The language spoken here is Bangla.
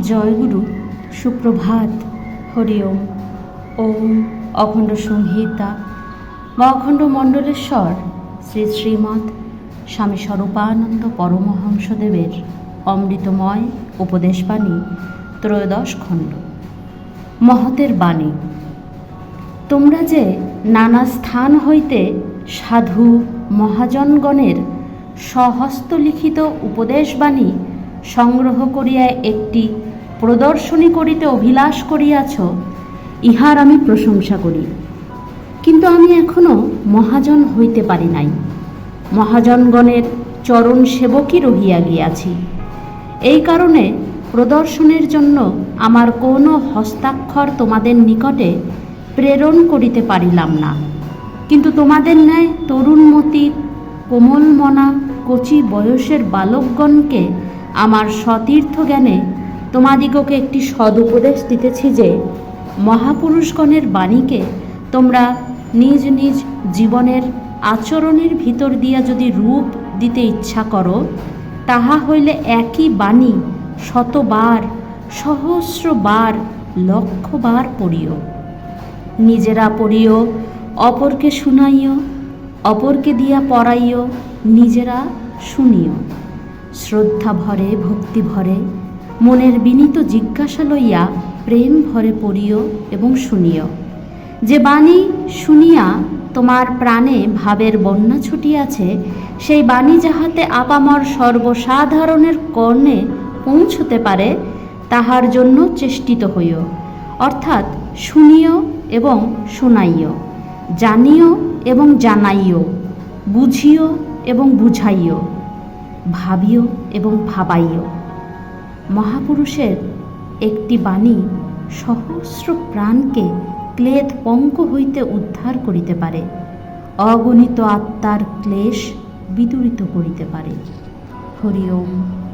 জয়গুরু, সুপ্রভাত, হরি ওম। ওম অখণ্ড সংহিতা বা অখণ্ড মণ্ডলেশ্বর শ্রী শ্রীমৎ স্বামী স্বরূপানন্দ পরমহংসদেবের অমৃতময় উপদেশবাণী, ত্রয়োদশ খণ্ড। মহতের বাণী। তোমরা যে নানা স্থান হইতে সাধু মহাজনগণের স্বহস্তলিখিত উপদেশবাণী সংগ্রহ করিয়া একটি প্রদর্শনী করিতে অভিলাষ করিয়াছ, ইহার আমি প্রশংসা করি। কিন্তু আমি এখনও মহাজন হইতে পারি নাই। মহাজনগণের চরণ সেবকই রহিয়া গিয়াছি। এই কারণে প্রদর্শনের জন্য আমার কোনো হস্তাক্ষর তোমাদের নিকটে প্রেরণ করিতে পারিলাম না। কিন্তু তোমাদের ন্যায় তরুণমতি কোমলমনা কচি বয়সের বালকগণকে আমার সতীর্থ জ্ঞানে তোমাদিগকে একটি সদুপদেশ দিতেছি যে, মহাপুরুষগণের বাণীকে তোমরা নিজ নিজ জীবনের আচরণের ভিতর দিয়া যদি রূপ দিতে ইচ্ছা করো, তাহা হইলে একই বাণী শতবার, সহস্রবার, লক্ষবার পড়িও। নিজেরা পড়িও, অপরকে শুনাইও, অপরকে দিয়া পড়াইও, নিজেরা শুনিও। শ্রদ্ধা ভরে, ভক্তি ভরে, মনের বিনীত জিজ্ঞাসা লইয়া প্রেম ভরে পড়িও এবং শুনিও। যে বাণী শুনিয়া তোমার প্রাণে ভাবের বন্যা ছুটিয়াছে, সেই বাণী যাহাতে আপামর সর্বসাধারণের কর্ণে পৌঁছতে পারে, তাহার জন্য চেষ্টিত হইও। অর্থাৎ শুনিও এবং শোনাইও, জানিও এবং জানাইও, বুঝিও এবং বুঝাইও, ভাবিও এবং ভাবাইও। মহাপুরুষের একটি বাণী সহস্র প্রাণকে ক্লেদ পঙ্ক হইতে উদ্ধার করিতে পারে, অগণিত আত্মার ক্লেশ বিদূরিত করিতে পারে। হরি ওম।